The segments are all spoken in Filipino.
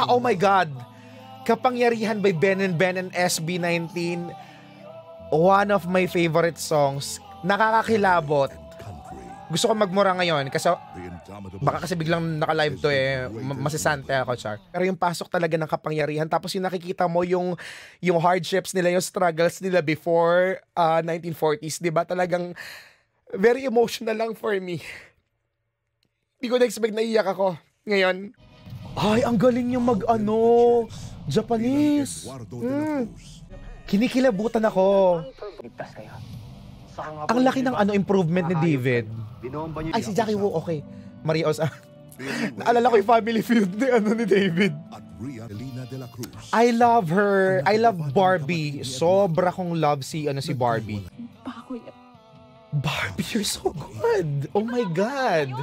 Oh my God! Kapangyarihan by Ben and SB19. One of my favorite songs. Nakakakilabot. Gusto ko magmura ngayon kasi baka kasi biglang naka-live to masisante ako, Char. Pero yung pasok talaga ng kapangyarihan, tapos yung nakikita mo yung hardships nila, yung struggles nila before 1940s, di ba? Talagang very emotional lang for me. Hindi ko na-expect na iyak ako ngayon. Ay, ang galing yung Japanese. Kinikilabutan ako. Ang laki ng improvement ni David. Ay, si Jackie Wu, okay. Maria Osa. Naalala ko yung family feud ni David. I love her. I love Barbie. Sobra kong love si Barbie. Barbie, you're so good. Oh my God.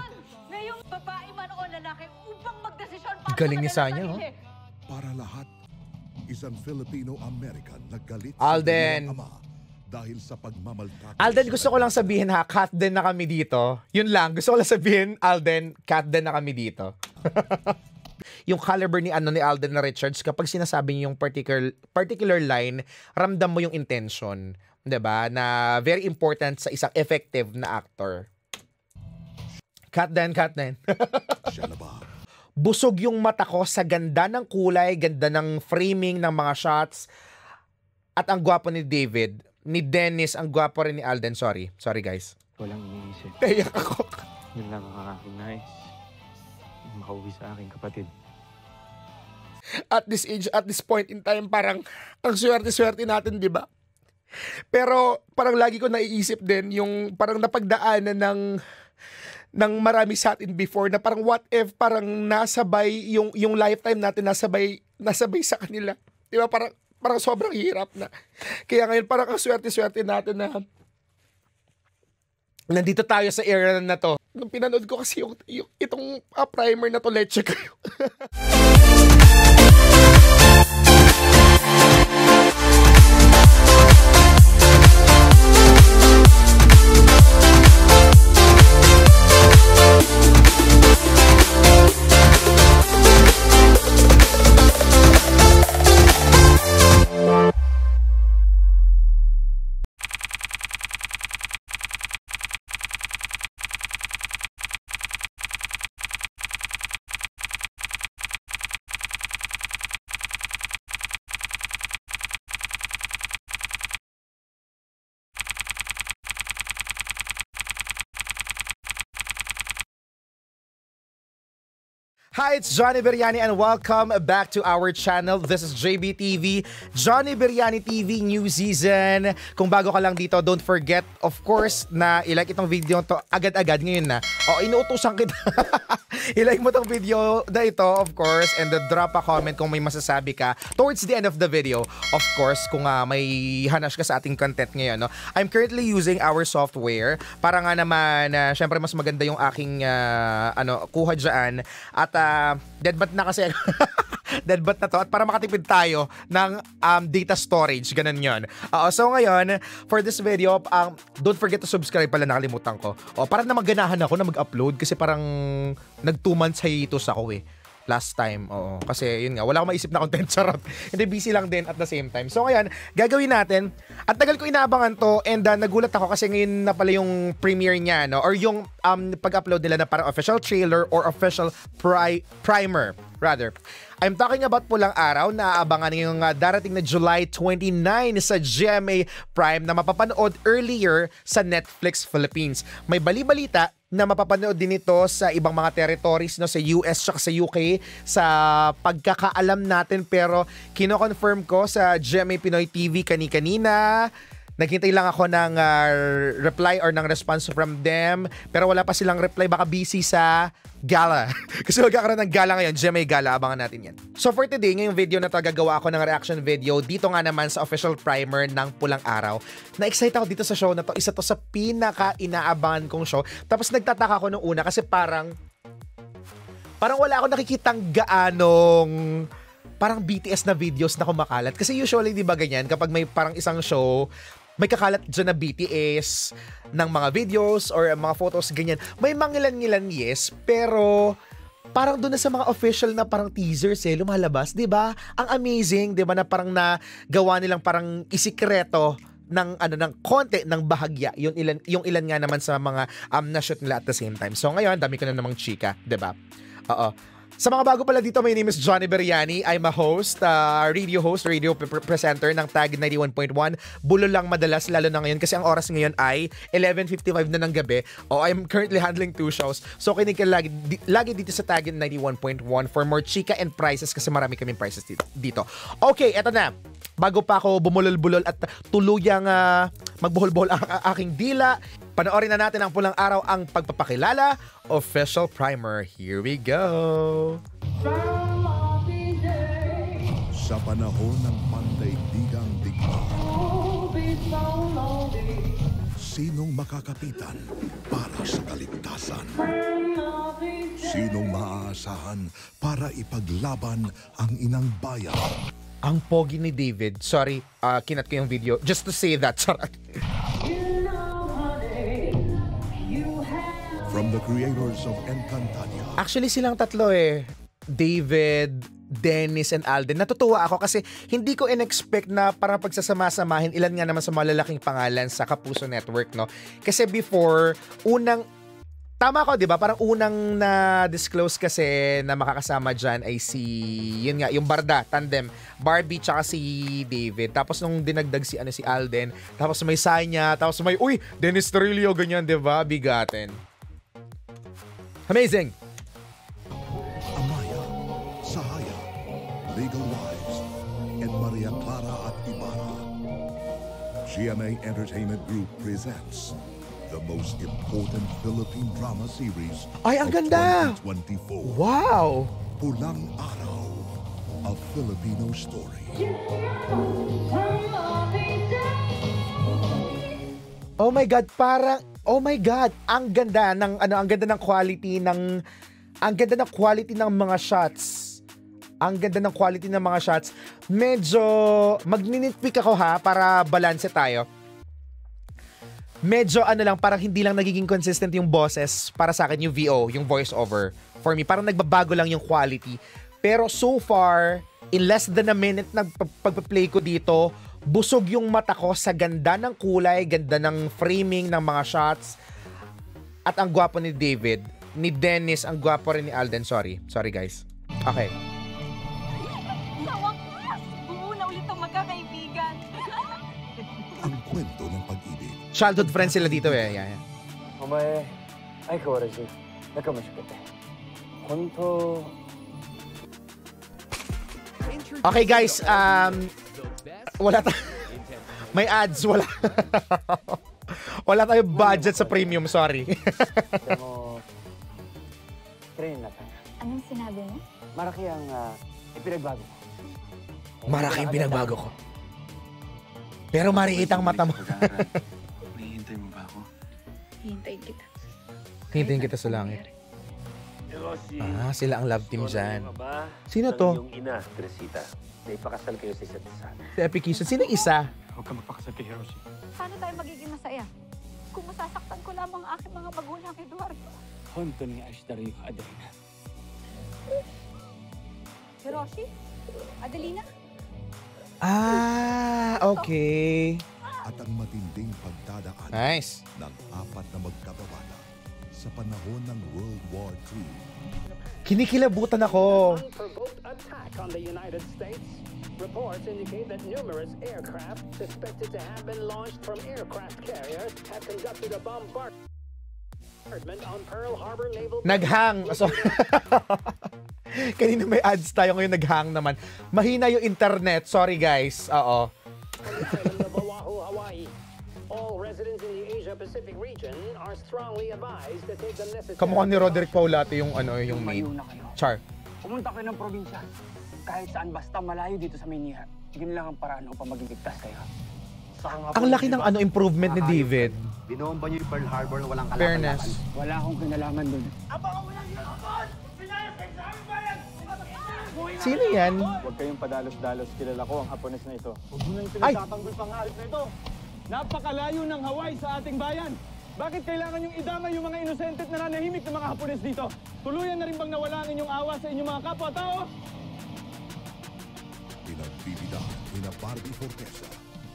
Ngayong babae man o lalaki upang magdesisyon para galing ni Sanya, oh. Para lahat, isang Filipino-American naggalit Alden. sa ama dahil sa pagmamaltrato. Alden, gusto ko lang sabihin cut din na kami dito. Yun lang, gusto ko lang sabihin, Alden, cut din na kami dito. Yung caliber ni Alden na Richards, kapag sinasabi niyo yung particular line, ramdam mo yung intention. 'Di ba? Na very important sa isang effective na actor. Cut din. Siya na ba? Busog yung mata ko sa ganda ng kulay, ganda ng framing ng mga shots. At ang gwapo ni David, ni Dennis, ang gwapo rin ni Alden. Sorry guys. Walang iniisip. Tayak ako. Yun lang ang aking nais. Makauwi sa aking kapatid. At this age, at this point in time, parang ang swerte-swerte natin, di ba? Pero parang lagi ko naiisip din yung parang napagdaanan ng marami sa atin before na parang what if parang nasabay yung lifetime natin nasabay sa kanila. Di ba? Parang sobrang hirap na. Kaya ngayon parang ang swerte-swerte natin na nandito tayo sa era na to. Nung pinanood ko kasi itong primer na to, leche kayo. Hi, it's Johnny Beriani and welcome back to our channel. This is JBTV, Johnny Beriani TV new season. Kung bago ka lang dito, don't forget, of course, na i-like itong video to agad-agad ngayon na. Inuutusan kita. I-like mo tong video na ito, of course, and drop a comment kung may masasabi ka towards the end of the video. Of course, kung may hanash ka sa ating content ngayon. No? I'm currently using our software para nga naman, syempre mas maganda yung aking kuha dyan. At deadbat na kasi deadbat na to at para makatipid tayo ng data storage, ganun yun. So ngayon, for this video, don't forget to subscribe pala, nakalimutan ko. Para na magganahan ako na mag-upload kasi parang nag 2 months hiatus ako last time. Kasi yun nga, wala akong maisip na content, charot. Hindi, busy lang din at the same time. So ngayon, gagawin natin. At tagal ko inaabangan to and nagulat ako kasi ngayon na pala yung premiere niya, no? Or yung pag-upload nila na parang official trailer or official primer, rather. I'm talking about Pulang Araw na aabangan yung darating na July 29 sa GMA Prime na mapapanood earlier sa Netflix Philippines. May bali-balita na mapapanood din ito sa ibang mga territories, no, sa US at sa UK sa pagkakaalam natin, pero kino-confirm ko sa GMA Pinoy TV kanina. Naghintay lang ako ng reply or ng response from them, pero wala pa silang reply, baka busy sa gala. Kasi magkakaroon ng gala ngayon, GMA Gala, abangan natin yan. So for today, ngayong video na to, gagawa ako ng reaction video dito nga naman sa official primer ng Pulang Araw. Na-excite ako dito sa show na to, isa to sa pinaka-inaabangan kong show. Tapos nagtataka ako nung una kasi parang wala ako nakikitang gaanong parang BTS na videos na kumakalat. Kasi usually, di ba ganyan, kapag may parang isang show, may kakalat dyan na BTS ng mga videos or mga photos, ganyan. May mangilan-ngilan, yes, pero parang doon na sa mga official na parang teasers lumalabas, 'di ba? Ang amazing, 'di ba, na parang nagawa nilang parang isikreto ng ng konti ng bahagya yung ilan nga naman sa mga na-shoot nila at the same time. So ngayon, dami ko na namang chika, 'di ba? Oo. Sa mga bago pala dito, my name is Johnny Beriani. I'm a host, radio presenter ng Tag 91.1. Bulo lang madalas, lalo na ngayon kasi ang oras ngayon ay 11:55 na ng gabi. I'm currently handling 2 shows. So kinig ka lagi dito sa Tag 91.1 for more chika and prizes kasi marami kaming prizes dito. Okay, eto na. Bago pa ako bumulol-bulol at tuluyang magbuhol-buhol ang aking dila, panoorin na natin ang pulang araw, ang pagpapakilala, official primer. Here we go! Sa panahon ng pandaigdigang digmaan, sinong makakapitan para sa kaligtasan? Sinong maaasahan para ipaglaban ang inang bayan? Ang pogi ni David. Sorry, kinat ko yung video. Just to say that. Sorry. From the creators of Encantadia, Actually, silang tatlo David, Dennis, and Alden. Natutuwa ako kasi hindi ko in-expect na parang pagsasama-samahin ilan nga naman sa malalaking pangalan sa Kapuso Network, no? Kasi before, tama ko, di ba? Parang unang na-disclose kasi na makakasama dyan ay yun nga, yung Barda, tandem, Barbie tsaka si David. Tapos nung dinagdag si Alden, tapos may Sanya, tapos may, Dennis Trillo, ganyan, di ba? Bigatin. Amazing! Amaya, Sahaya, Legal Wives, and Maria Clara at Ibarra. GMA Entertainment Group presents the most important Philippine drama series Ay, ang of ganda! 2024. Wow! Pulang Araw, a Filipino story. Oh my God, ang ganda ng quality ng mga shots. Ang ganda ng quality ng mga shots. Medyo magninitpick ako para balanse tayo. Medyo parang hindi lang nagiging consistent yung boses para sa akin, yung VO, yung voice over. For me, parang nagbabago lang yung quality. Pero so far, in less than a minute na pagpa-play ko dito, busog yung mata ko sa ganda ng kulay, ganda ng framing ng mga shots. At ang gwapo ni David, ni Dennis, ang gwapo rin ni Alden. Sorry guys. Okay. Sa wakas! Buo na ulit ang magkakaibigan. Ang kwento ng pag-ibig. Childhood friends sila dito Yeah. お前相変わらず仲間しくて本当 Okay guys, wala may ads, wala. Wala tayong budget sa premium, sorry. でもプレイになったんだ Anong sinabi mo? Malaki ang ipinagbago mo. Malaking pinagbago ko. Pero mariit ang mata mo. Nahihintay mo ba ako? Hihintayin kita. Hintayin kita sa langit. Sila ang love team dyan. Sino to? Yung ina, Teresita. Naipakasal kayo sa isa't isa. Si Epicison. Sino isa? Huwag ka magpakasal kay Hiroshi. Paano tayo magiging masaya? Kung masasaktan ko lamang ang aking mga magulang, Eduardo. 本当に愛したるよアデリナ Hiroshi? Adelina? Okay. At ang matinding pagdadaan Nice. ng 4 na magkababata sa panahon ng World War II. Kinikilabutan ako. Unprovoked attack on the United States. Reports indicate that numerous aircraft suspected to have been launched from aircraft carriers have conducted a bombardment on Pearl Harbor Naval Base. Naghang. So, kanina may ads tayo, ngayon naghang naman. Mahina yung internet. Sorry guys. Oo. On the island of Oahu, Hawaii. All residents in the Asia-Pacific region are strongly advised to take the necessary... Kamukha ni Roderick Paulate yung yung maid. Mayo na kayo. Char. Pumunta kayo ng probinsya. Kahit saan basta malayo dito sa Maynila. Yun lang ang paraan upang maging ligtas kayo. Ang laki ng improvement ni David. Binomba niyo yung Pearl Harbor na walang Fairness. Wala akong kinalaman doon. Sino yan? Huwag kayong padalos-dalos. Kilala ko ang Hapones na ito. Huwag mo nang Ay! pinagtatanggol pang halit na ito. Napakalayo ng Hawaii sa ating bayan. Bakit kailangan yung idamay yung mga inosente at nananahimik na mga Hapones dito? Tuluyan na rin bang nawala ang inyong awa sa inyong mga kapwa-tao? Pinagbibidahan nina Barbie Fortesa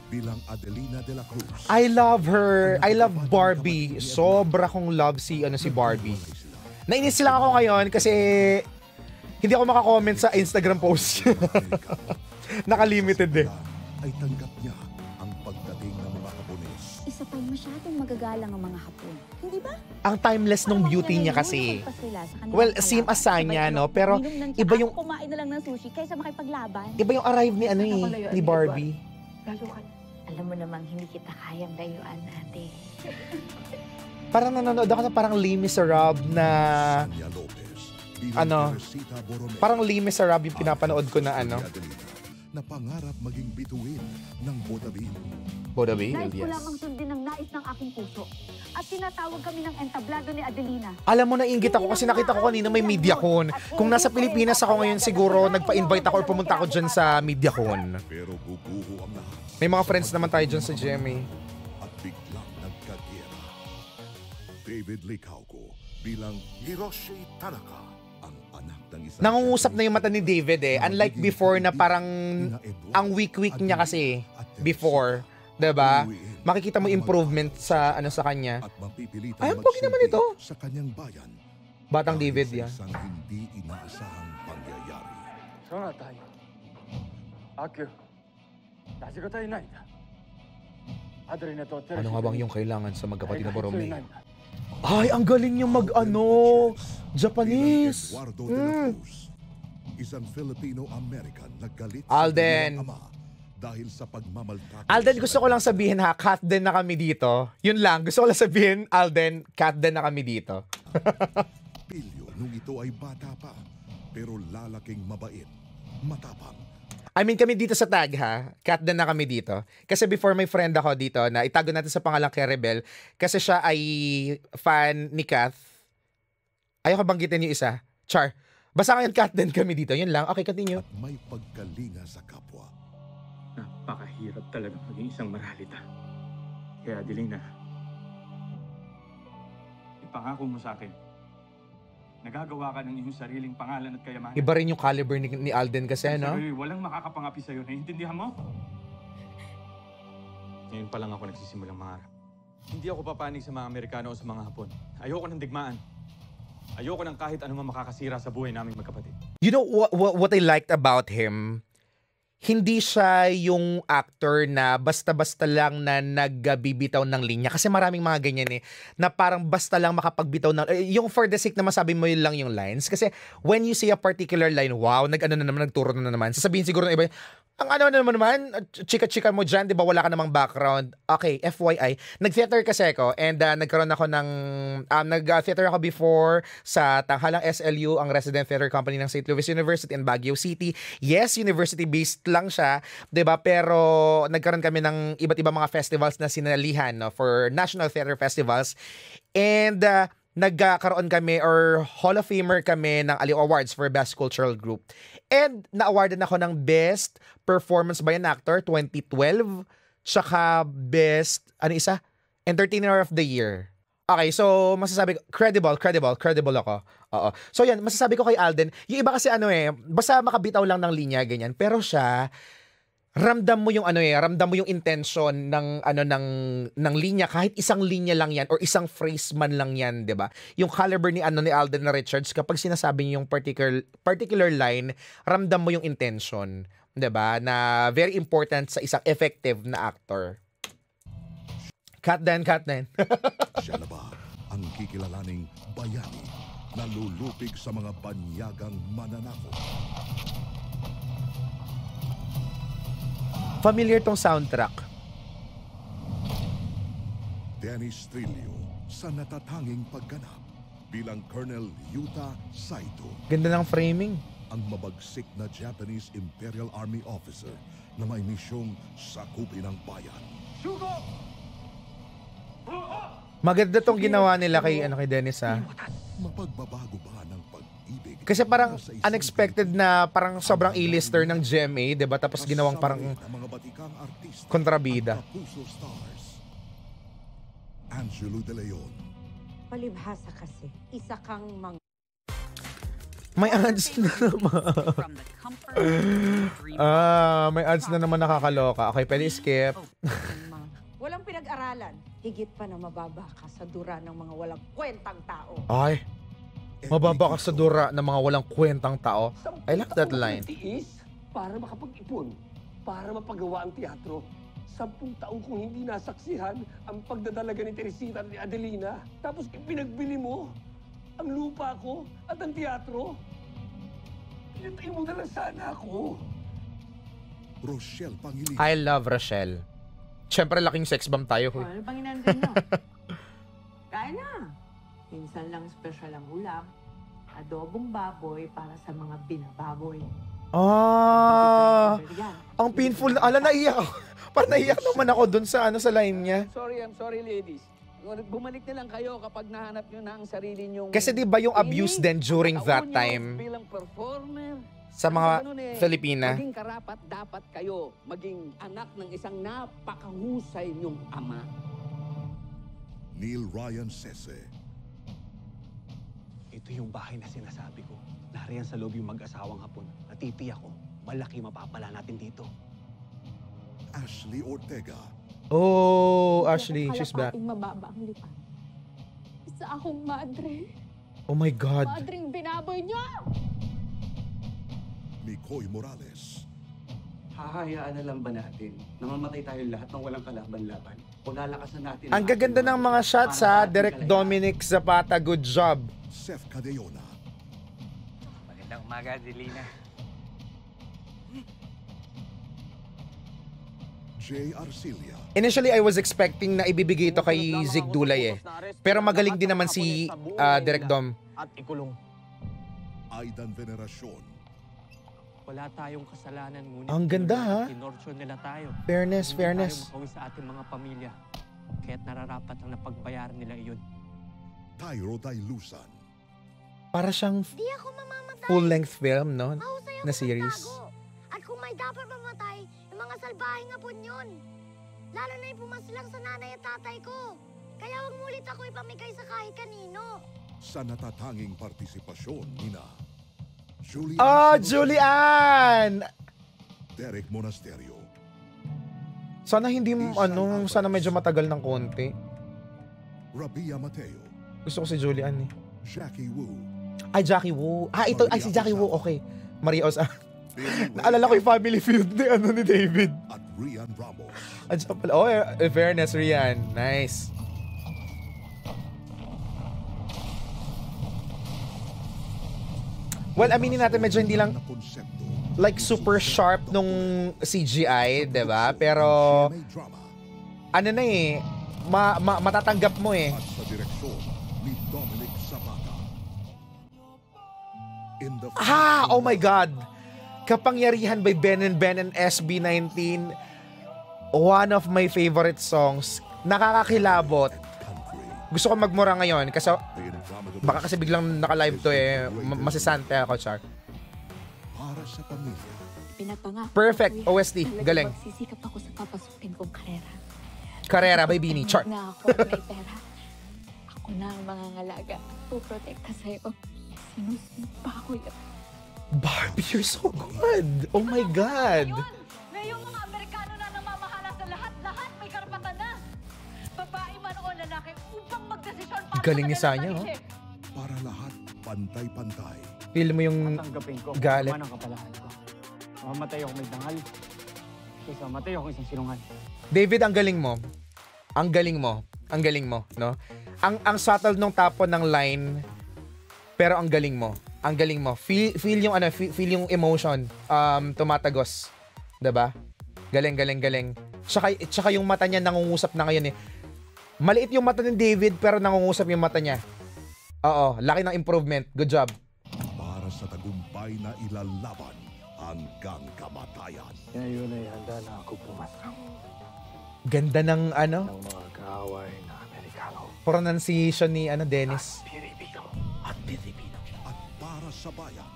bilang Adelina de la Cruz. I love her. I love Barbie. Sobra kong love si Barbie. Nainis lang ako ngayon kasi hindi ako makakomment sa Instagram post. Naka-limited eh. Ay tanggap niya ang pagdating ng mga Hapones. Isa pa'y masyadong magagalang ang mga Hapon. Hindi ba? Ang timeless nung beauty niya kasi. Well, same as Sanya, no? Pero iba yung kumain na lang ng sushi kaysa makipaglaban. iba yung arrive ni ni Barbie. Alam mo namang hindi kita kayang layuan, ate. Parang nanonood ako na parang Les Miserables na Sanya Lopez Ano? Teresita Borromeo. parang Les Miserables yung pinapanood ko na Na pangarap maging bituin ng Bodavil. Bodavil, Nais ko yes. lamang sundin ng nais ng aking puso. At tinatawag kami ng entablado ni Adelina. Alam mo, nainggit ako kasi nakita ko kanina may MediaCon. Kung nasa Pilipinas ako ngayon siguro, nagpa-invite ako or pumunta ako dyan sa MediaCon. Pero guguho ang lahat. May mga friends naman tayo dyan sa GMA. At biglang nagkagera. David Licauco bilang Hiroshi Tanaka, ang anak ng isang... Nangungusap na yung mata ni David eh. Unlike before na parang ang weak-weak niya kasi before. Diba? Makikita mo improvement sa sa kanya. At mapipilitan Ay, ang pogi naman ito. sa kanyang bayan. Batang dahil David sa yan. isang hindi inaasahang pangyayari. Sana tayo. Akio. Nasigo tayo na ita. Adelina to Teresita. Ano nga bang yung kailangan sa magkapatid na Borromeo? Ay, Ay, ang galing yung Japanese. Bilang Eduardo de la Cruz, isang Filipino-American na galit Alden. sa kanyang ama dahil sa pagmamaltrato. Alden, gusto ko lang sabihin ha, cut din na kami dito. Yun lang, gusto ko lang sabihin, Alden, cut din na kami dito. Pilyo nung ito ay bata pa, pero lalaking mabait, matapang. I mean, kami dito sa tag ha, cut din na kami dito. Kasi before may friend ako dito na itago natin sa pangalang Kerebel kasi siya ay fan ni Kath. Ayoko banggitin yung isa. Char. Basta ngayon cut din kami dito. Yun lang. Okay, continue. At may pagkalinga sa kapwa. Napakahirap talaga maging isang maralita. Kaya Adelina, ipangako mo sa akin, nagagawa ka ng iyong sariling pangalan at kayamanan. Iba rin yung caliber ni Alden kasi, no? Sabi, walang makakapangapi sa'yo. Naiintindihan mo? Ngayon pa lang ako nagsisimulang mangarap. Hindi ako papanig sa mga Amerikano o sa mga Hapon. Ayoko ng digmaan. Ayoko ng kahit anumang makakasira sa buhay naming magkapatid. You know what I liked about him? Hindi siya yung actor na basta-basta lang na nagbibitaw ng linya. Kasi maraming mga ganyan eh, na parang basta lang makapagbitaw ng... yung for the sake na masabi mo yun lang yung lines. Kasi when you say a particular line, wow, nagturo na naman. Sasabihin siguro ng iba, ang naman, chika-chika mo dyan, di ba wala ka namang background? Okay, FYI, nag-theater kasi ako and nagkaroon ako ng... nag-theater ako before sa Tanghalang SLU, ang resident theater company ng St. Louis University in Baguio City. Yes, university-based lang siya, 'di ba? Pero nagkaroon kami ng iba't ibang mga festivals na sinalihan, no, for national theater festivals. And nagkaroon kami or Hall of Famer kami ng Aliw Awards for Best Cultural Group. And na-awardan ako ng Best Performance by an Actor 2012, tsaka Best Entertainer of the Year. Okay, so masasabi ko, credible ako. Oo. So yan, masasabi ko kay Alden, yung iba kasi basta makabitaw lang ng linya, ganyan. Pero siya, ramdam mo yung intention ng linya, kahit isang linya lang yan or isang phrase man lang yan, 'di ba? Yung caliber ni Alden na Richards, kapag sinasabi niya yung particular line, ramdam mo yung intention, 'di ba? Na very important sa isang effective na actor. Cut then. Siya na ba ang kikilalaning bayani na lulupig sa mga banyagang mananakot? Familiar tong soundtrack. Dennis Trillo sa natatanging pagganap bilang Colonel Yuta Saito, Ganda ng framing. ang mabagsik na Japanese Imperial Army officer na may misyong sakupin ang bayan. Maganda tong ginawa nila kay Dennis ha. Mapagbabago ba ng pag-ibig? Kasi parang sa isang unexpected na parang sobrang A-lister ng GMA, 'di ba? Tapos ginawang parang mga batikang artista kontrabida. at kapuso stars. Angelo De Leon, Palibhasa kasi, isa kang May ads na naman. May ads na naman nakakaloka. Okay, pwede skip. walang pinag-aralan. Higit pa na mababa ka sa dura ng mga walang kwentang tao. Ay, mababa ka sa dura ng mga walang kwentang tao. I like that line. Tiis para makapag-ipon, para mapagawa ang teatro. 10 taon kong hindi nasaksihan ang pagdadalaga ni Teresita at ni Adelina. Tapos pinagbili mo ang lupa ko at ang teatro. Pinatay mo na lang sana ako. Rochelle Pangilinan, I love Rochelle. Siyempre, laking sex bomb tayo. Ano bang inandun nyo? Kaya na. Minsan lang special ang ulam. Adobong baboy para sa mga binababoy. Ang painful. Naiyak ako. Parang naiyak naman ako dun sa sa line niya. I'm sorry ladies. Bumalik na lang kayo kapag nahanap nyo na ang sarili nyo. Kasi di ba yung abuse din during that time bilang performer, sa mga Filipina? Maging karapat dapat kayo maging anak ng isang napakahusay nyong ama. Neil Ryan Sese, Ito yung bahay na sinasabi ko. Nariyan sa loob yung mag-asawang Hapon. Natitiyak ko, malaki mapapala natin dito. Ashley Ortega, Oh, Ashley, she's back. Mababa ang lipan. Isa akong madre. Oh my God. Madring binaboy niyo! Nicoy Morales, Hahayaan na lang ba natin na mamatay tayo lahat ng walang kalaban-laban? O lalakasan natin... Ang gaganda ng mga shots ha. Direct Dominic Zapata, good job. Seth Cadeona, Magandang umaga, Adelina. Jay Arcilia, Initially, I was expecting na ibibigay ito kay Zig Dulay Pero magaling din naman si Direct Dom. At ikulong. Aidan Veneracion, Wala tayong kasalanan, ngunit Ang ganda, ha? tinorture nila tayo. Fairness, Hindi fairness. tayo makauwi sa ating mga pamilya. Kaya't nararapat ang napagbayaran nila iyon. Tyro Dailusan, Para siyang Di ako mamamatay. full-length film, no? Mahusay ako Na series. magtago. At kung may dapat mamatay, yung mga salbahing hapon yun. Lalo na yung pumaslang sa nanay at tatay ko. Kaya wag mulit ako ipamigay sa kahit kanino. sa natatanging partisipasyon nina Julian, Julian! Derek Monasterio, Sana hindi, sana medyo matagal ng konti. Rabia Mateo, Gusto ko si Julian Jackie Wu, Ay, Jackie Wu. Ito, Maria si Jackie Wu, Osa. okay. Maria Osa. Billy Naalala ko yung family feud ni David. at Rian Ramos. Andiyan pala. Oh, fairness, Rian. Nice. Well, aminin natin, medyo hindi lang Na konsepto, like super sharp nung CGI, 'di ba? Pero may drama ano na matatanggap mo at sa direksyon ni Dominic Zapata. In the Oh my God! Kapangyarihan by Ben and SB19. One of my favorite songs. Nakakakilabot. country, Gusto ko magmura ngayon kasi the indomitable baka kasi biglang naka-live to masisante ako, Char. para sa pamilya. Pinapangako. Perfect. ko, OST. talagang Galing. Magsisikap ako sa papasukin kong karera. Carrera by Bini. Char. Na ako at may pera. Ako na ang mangangalaga. Puprotekta sa'yo. Sinusumpa ko yan. Barbie, you're so good. Oh my God. Ngayong mga Amerikano na namamahala sa lahat-lahat may karapatan na. Babae man o lalaki upang magdesisyon para Galing ni sa Sanya, kanilang sarili. Para lahat pantay-pantay. Feel mo yung Tanggapin ko galit. kung ano ang kapalaran ko. Mamatay ako may dangal. Kaysa mamatay ako isang sinungal. David, ang galing mo. Ang galing mo. Ang galing mo, no? Ang subtle nung tapon ng line, pero ang galing mo. Ang galing mo. Feel yung feel yung emotion tumatagos. 'Di ba? Galing. Tsaka yung mata niya nangungusap na ngayon . Maliit yung mata ni David pero nangungusap yung mata niya. Oo, laki ng improvement. Good job. Para sa tagumpay na ilalaban hanggang kamatayan. Ngayon ay handa na ako pumasok Ganda ng ng mga kaaway na Amerikano. pronunciation ni Dennis. Pilipino. At para sa bayan,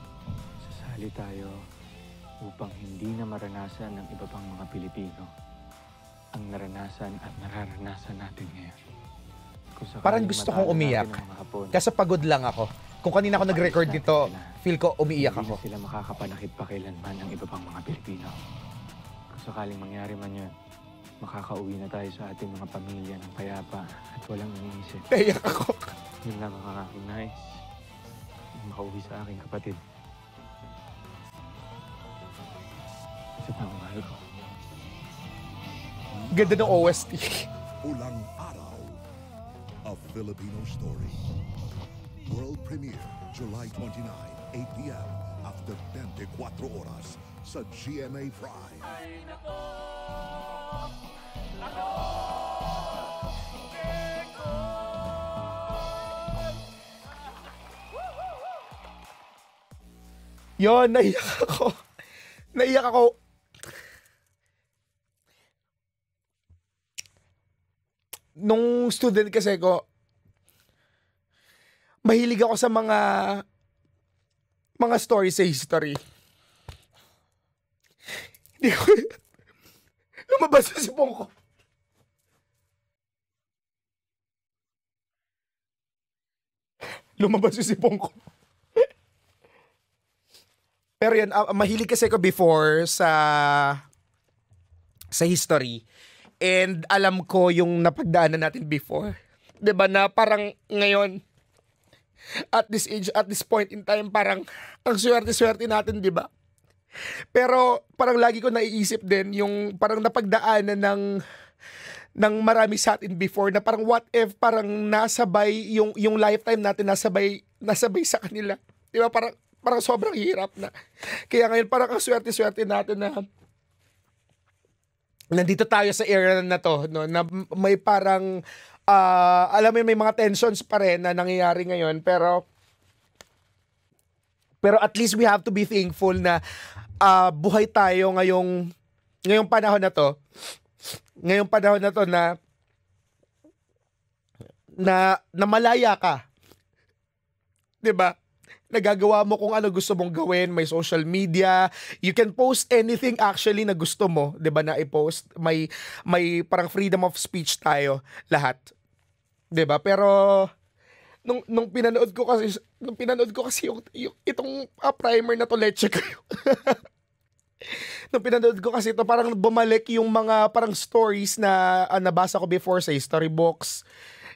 Sasali tayo upang hindi na maranasan ng iba pang mga Pilipino ang naranasan at nararanasan natin ngayon. Parang gusto kong umiyak. Kasi pagod lang ako. Kung kanina ako nag-record nito, feel ko umiiyak ako. Hindi na sila makakapanakit pa kailanman ng iba pang mga Pilipino. Kung sakaling mangyari man yun, makakauwi na tayo sa ating mga pamilya ng payapa at walang iniisip. Naiyak ako. Yun lang ang aking nais. Makauwi sa aking kapatid. Isa pa ang mahal ko. Ganda ng OST. Pulang Araw, a Filipino story. World premiere, July 29, 8 p.m. after 24 oras sa GMA Prime. Yon, naiyak ako. Naiyak ako. Nung student kasi ko, mahilig ako sa mga stories sa history. Hindi ko, lumabas sa sipong ko. Lumabas sa sipong ko. Pero yan, mahilig kasi ko before sa history. And alam ko yung napagdaanan natin before. 'Di ba na parang ngayon, at this age, at this point in time, parang ang swerte-swerte natin, 'di ba? Pero parang lagi ko naiisip din yung parang napagdaanan ng marami sa atin before na parang what if parang nasabay yung lifetime natin nasabay sa kanila. 'Di ba? Parang sobrang hirap na. Kaya ngayon parang ang swerte-swerte natin na nandito tayo sa era na to, no, na may parang alam mo may mga tensions pa rin na nangyayari ngayon, pero at least we have to be thankful na buhay tayo ngayong panahon na to. Ngayong panahon na to na malaya ka. 'Di ba? Nagagawa mo kung ano gusto mong gawin, may social media, you can post anything actually na gusto mo, 'di ba, na i-post, may parang freedom of speech tayo lahat. 'Di ba? Pero nung pinanood ko kasi yung itong primer na to, Leche kayo. Nung pinanood ko kasi ito, parang bumalik yung mga parang stories na nabasa ko before sa history books,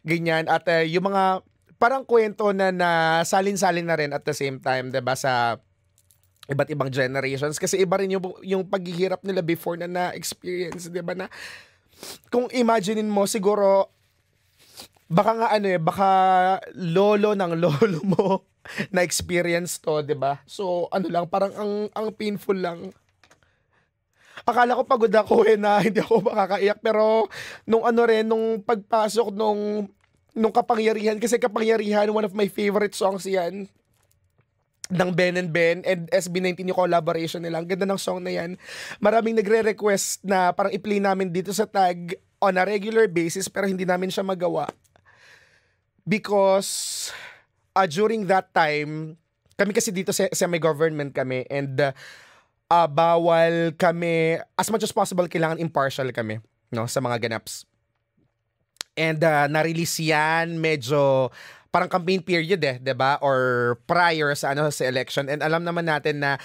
ganyan, at yung mga parang kwento na salin-salin na rin at the same time, 'di ba, sa iba't ibang generations, kasi iba rin yung paghihirap nila before na na-experience, 'di ba, na kung imaginein mo siguro baka baka lolo ng lolo mo na experience to, 'di ba? So ano lang, parang ang painful lang. Akala ko pagod ako na hindi ako makakaiyak, pero nung pagpasok nung Kapangyarihan, kasi Kapangyarihan, one of my favorite songs yan ng Ben and SB19, yung collaboration nila. Ang ganda ng song na yan. Maraming nagre-request na parang i-play namin dito sa tag on a regular basis, pero hindi namin siya magawa because during that time, kami kasi dito semi-government kami, and bawal kami, as much as possible kailangan impartial kami, no, sa mga ganaps. And na-release yan medyo parang campaign period 'di ba, or prior sa election. And alam naman natin na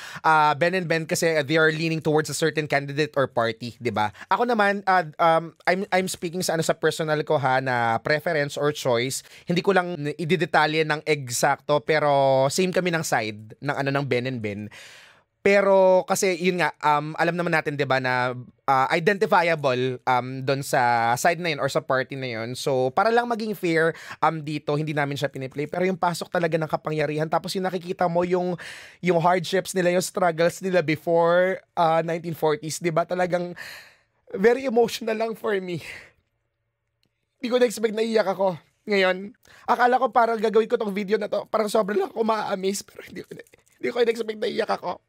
Ben and Ben kasi they are leaning towards a certain candidate or party, 'di ba? Ako naman I'm speaking sa sa personal ko na preference or choice. Hindi ko lang i-detalye ng eksakto, pero same kami ng side ng Ben and Ben. Pero kasi yun nga, alam naman natin 'di ba na identifiable doon sa side na yun or sa party na yun. So para lang maging fair dito, hindi namin siya piniplay. Pero yung pasok talaga ng Kapangyarihan, tapos yung nakikita mo yung hardships nila, yung struggles nila before 1940s, 'di ba? Talagang very emotional lang for me. Hindi ko na-expect na iyak ako. Ngayon, akala ko parang gagawin ko tong video na to, parang sobrang lang ako ma-amaze, pero hindi ko na-expect na iyak ako.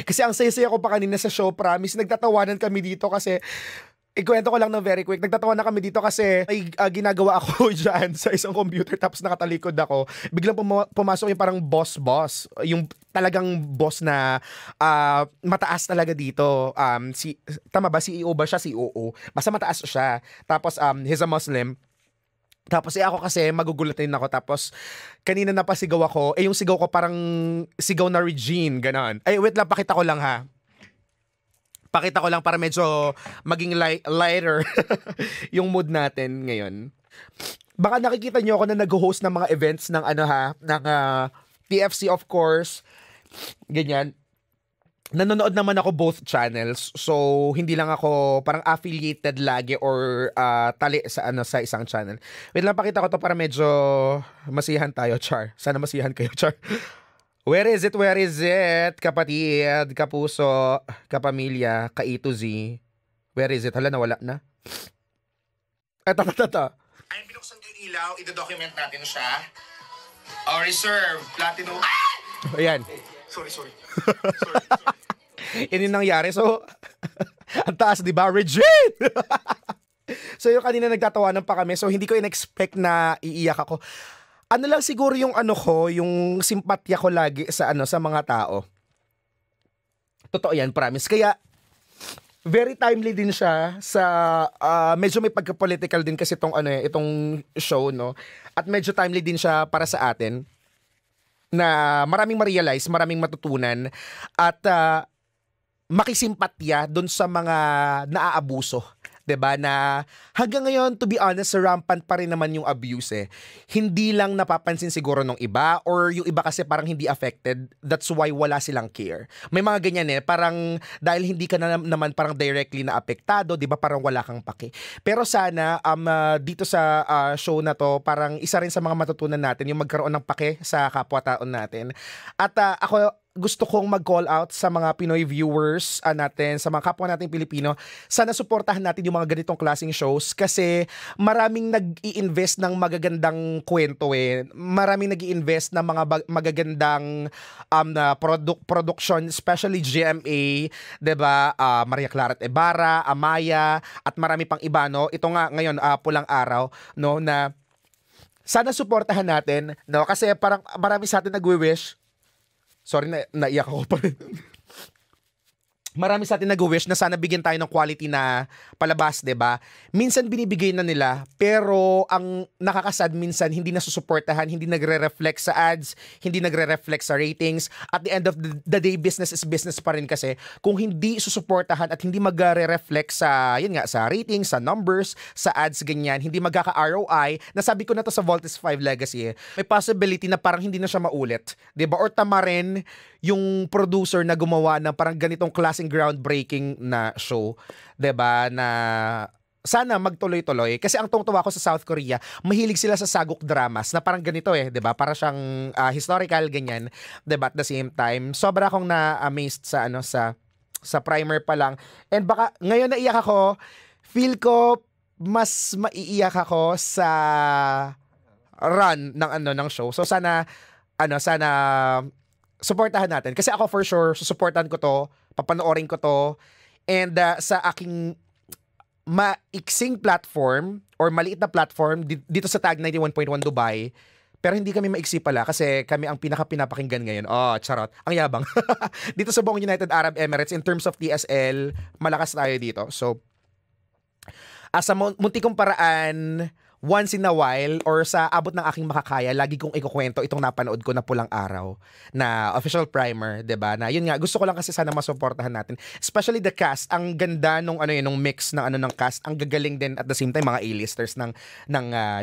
Kasi ang saya-saya ko pa kanina sa show, promise. Nagtatawanan kami dito kasi ikwento ko lang ng very quick. Nagtatawa na kami dito kasi ay ginagawa ako dyan sa isang computer tapos nakatalikod ako. Biglang pumasok yung parang boss. Yung talagang boss na mataas talaga dito. Tama ba? CEO ba siya? COO. Basta mataas siya. Tapos he's a Muslim. Tapos ako kasi magugulatin ako. Tapos kanina napasigaw ako. Yung sigaw ko parang sigaw na Regine. Ganon. Ay wait lang, pakita ko lang ha. Pakita ko lang para medyo maging lighter yung mood natin ngayon. Baka nakikita nyo ako na nag-host ng mga events ng ng TFC of course. Ganyan. Nanonood naman ako both channels. So hindi lang ako parang affiliated lagi or tali sa isang channel. Wait lang, pakita ko to para medyo masiyahan tayo, Char. Sana masiyahan kayo, Char. Where is it? Where is it? Kapatid, kapuso, kapamilya, ka-A to Z. Where is it? Hala, nawala na. Ito. Ayun, binuksan ko yung ilaw. Ito-document natin siya. Reserve, platinum. Ayan. Sorry. Yan yung nangyari. So, ang taas, di ba? Regine! So, yung kanina nagtatawanan pa kami. So, hindi ko in-expect na iiyak ako. Ano lang siguro yung yung simpatya ko lagi sa mga tao. Totoo yan, promise. Kaya very timely din siya sa medyo may pagka-political din kasi itong show, no. At medyo timely din siya para sa atin na maraming ma-realize, maraming matutunan at makisimpatya doon sa mga naaabuso. 'Di ba, na hanggang ngayon, to be honest, rampant pa rin naman yung abuse eh. Hindi lang napapansin siguro nung iba or yung iba kasi parang hindi affected, that's why wala silang care. May mga ganyan eh, parang dahil hindi ka naman parang directly na apektado, 'di ba, parang wala kang pake. Pero sana dito sa show na to, parang isa rin sa mga matutunan natin yung magkaroon ng pake sa kapwa-taon natin. At ako gusto kong mag-call out sa mga Pinoy viewers natin, sa mga kapwa nating Pilipino. Sana suportahan natin yung mga ganitong klaseng shows kasi maraming nag-i-invest ng magagandang kwento eh. Maraming nag-i-invest ng mga magagandang production, especially GMA, 'di ba? Maria Clara Ibarra, Amaya, at marami pang iba, no? Ito nga ngayon, Pulang Araw, no, na sana suportahan natin, no? Kasi parang marami sa atin nagwi-wish. Sorry, naiyak ako pa rin. Marami sa atin nag-wish na sana bigyan tayo ng quality na palabas, 'di ba? Minsan binibigay na nila, pero ang nakakasad minsan hindi nasusuportahan, hindi nagre-reflect sa ads, hindi nagre-reflect sa ratings. At the end of the day, business is business pa rin kasi. Kung hindi susuportahan at hindi magre-reflect sa, yun nga, sa ratings, sa numbers, sa ads, ganyan, hindi magkaka-ROI, nasabi ko na to sa Voltes 5 Legacy, may possibility na parang hindi na siya maulit, 'di ba? Or tama rin yung producer na gumawa ng parang ganitong klaseng groundbreaking na show, 'di ba, na sana magtuloy-tuloy. Kasi ang tungtuwa ko sa South Korea, mahilig sila sa sagok dramas na parang ganito eh, 'di ba? Para siyang historical ganyan, 'di ba? At the same time, sobra akong na-amazed sa sa primer pa lang. And baka ngayon naiyak ako, feel ko mas maiiyak ako sa run ng show. So sana suportahan natin. Kasi ako for sure, susuportahan ko to, papanoorin ko to, and sa aking maiksing platform or maliit na platform dito sa Tag 91.1 Dubai, pero hindi kami maiksi pala kasi kami ang pinapakinggan ngayon. Oh, charot. Ang yabang. Dito sa buong United Arab Emirates, in terms of TSL, malakas tayo dito. So, sa munti kong paraan, once in a while or sa abot ng aking makakaya, lagi kong ikukwento itong napanood ko na Pulang Araw na official primer, 'di ba? Na yun nga, gusto ko lang kasi sana masuportahan natin. Especially the cast, ang ganda nung nung mix ng ng cast, ang gagaling din at the same time mga A-listers ng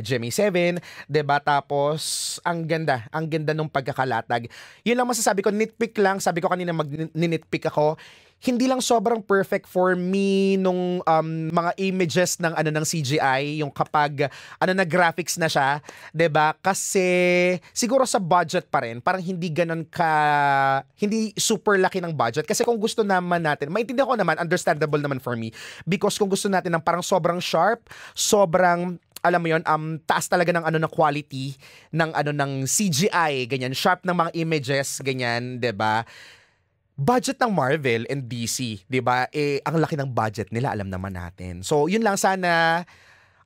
GMA7, 'di ba? Tapos ang ganda nung pagkakalatag. Yun lang masasabi ko, nitpick lang, sabi ko kanina nitpick ako. Hindi lang sobrang perfect for me nung mga images ng ng CGI, yung kapag na graphics na siya, 'di ba? Kasi siguro sa budget pa rin, parang hindi hindi super laki ng budget. Kasi kung gusto naman natin, maintindihan ko naman, understandable naman for me. Because kung gusto natin ng parang sobrang sharp, sobrang alam mo yon, taas talaga ng ng quality ng ng CGI, ganyan, sharp ng mga images, ganyan, 'di ba? budget ng Marvel and DC, 'di ba? Eh ang laki ng budget nila, alam naman natin. So, yun lang, sana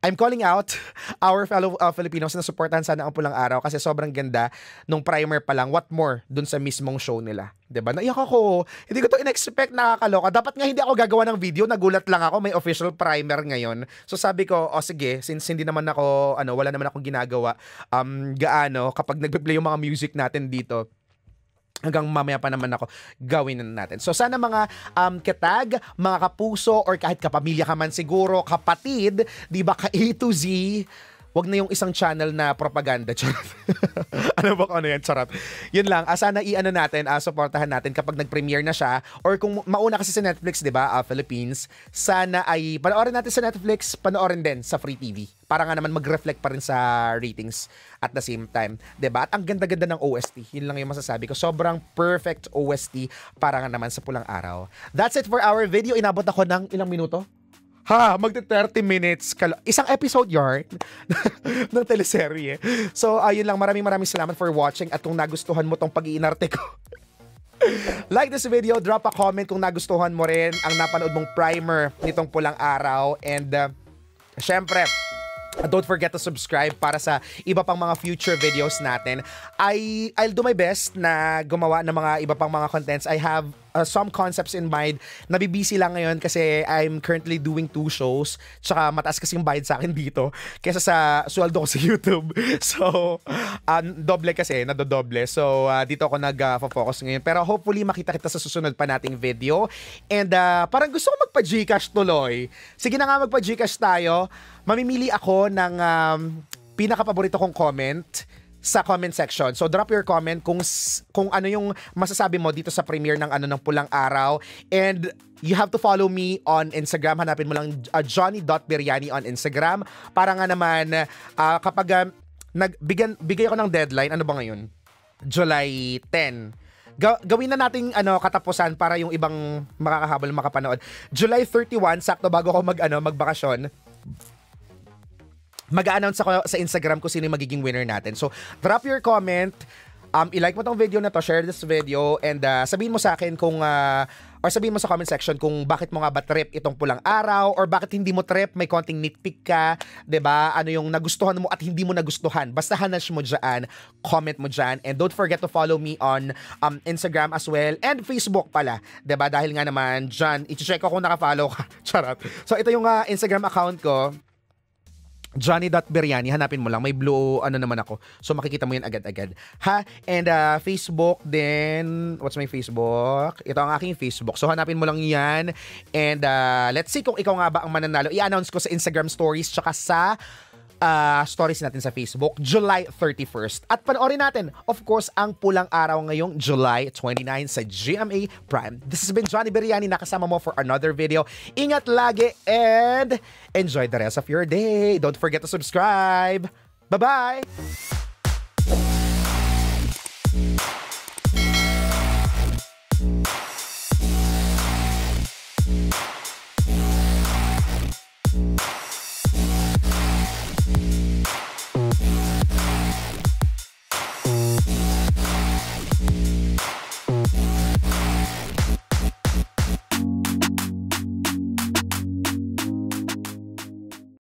I'm calling out our fellow Filipinos na supportahan sana ang Pulang Araw kasi sobrang ganda nung primer pa lang. What more dun sa mismong show nila. 'Di ba? Naiyak ako. Hindi ko to in-expect, nakakaloka. Dapat nga hindi ako gagawa ng video, nagulat lang ako, may official primer ngayon. So sabi ko, sige, since hindi naman ako wala naman akong ginagawa kapag nagpe-play yung mga music natin dito, hanggang mamaya pa naman ako gawin na natin. So sana mga katag, mga kapuso, or kahit kapamilya ka man siguro, kapatid, di ba, ka A to Z, wag na yung isang channel na propaganda. Charot. Ano ba kung ano yan? Charot. Yun lang. Sana natin, supportahan natin kapag nag-premiere na siya. Or kung mauna kasi sa Netflix, di ba, Philippines, sana ay panoorin natin sa Netflix, panoorin din sa Free TV. Para nga naman mag-reflect pa rin sa ratings at the same time. Di ba? At ang ganda-ganda ng OST. Yun lang yung masasabi ko. Sobrang perfect OST para nga naman sa Pulang Araw. That's it for our video. Inabot ako ng ilang minuto? Magti 30 minutes. Isang episode yarn ng teleserye. So, ayun lang. Maraming salamat for watching. At kung nagustuhan mo tong pag-iinarte ko, like this video, drop a comment kung nagustuhan mo rin ang napanood mong primer nitong Pulang Araw. And, syempre, don't forget to subscribe para sa iba pang mga future videos natin. I'll do my best na gumawa ng mga iba pang mga contents. I have some concepts in mind. Nabibisi lang ngayon kasi I'm currently doing 2 shows. Tsaka mataas kasi yung bayad sa akin dito kesa sa sweldo ko sa YouTube. So, doble kasi, nadodoble. So, dito ako nag-focus ngayon. Pero hopefully makita kita sa susunod pa nating video. And parang gusto ko magpa-Gcash tuloy. Sige na nga, magpa-Gcash tayo. Mamimili ako ng pinaka-paborito kong comment sa comment section. So drop your comment kung ano yung masasabi mo dito sa premiere ng Pulang Araw. And you have to follow me on Instagram. Hanapin mo lang johnny.biriani on Instagram para nga naman kapag bigay ako ng deadline, ano ba ngayon? July 10. Gawin na nating katapusan para yung ibang makakahabol makapanood. July 31, sakto bago ako magbakasyon, mag-a-announce ako sa Instagram kung sino yung magiging winner natin. So, drop your comment, i-like mo tong video na to, share this video, and sabihin mo sa akin or sabihin mo sa comment section kung bakit mo nga ba trip itong Pulang Araw, or bakit hindi mo trip, may konting nitpick ka, 'di ba? Ano yung nagustuhan mo at hindi mo nagustuhan. Basta hanash mo dyan, comment mo dyan, and don't forget to follow me on Instagram as well, and Facebook pala, 'di ba? Dahil nga naman dyan, i-check ko kung naka-follow ka. Charot. So, ito yung Instagram account ko, Johnny.Biriani, hanapin mo lang. May blue, naman ako. So, makikita mo yun agad-agad. And Facebook din. What's my Facebook? Ito ang aking Facebook. So, hanapin mo lang yan. And let's see kung ikaw nga ba ang mananalo. I-announce ko sa Instagram stories tsaka sa stories natin sa Facebook, July 31st. At panoorin natin, of course, ang Pulang Araw ngayong July 29 sa GMA Prime. This has been Johnny Biriani, nakasama mo for another video. Ingat lagi and enjoy the rest of your day. Don't forget to subscribe. Bye-bye!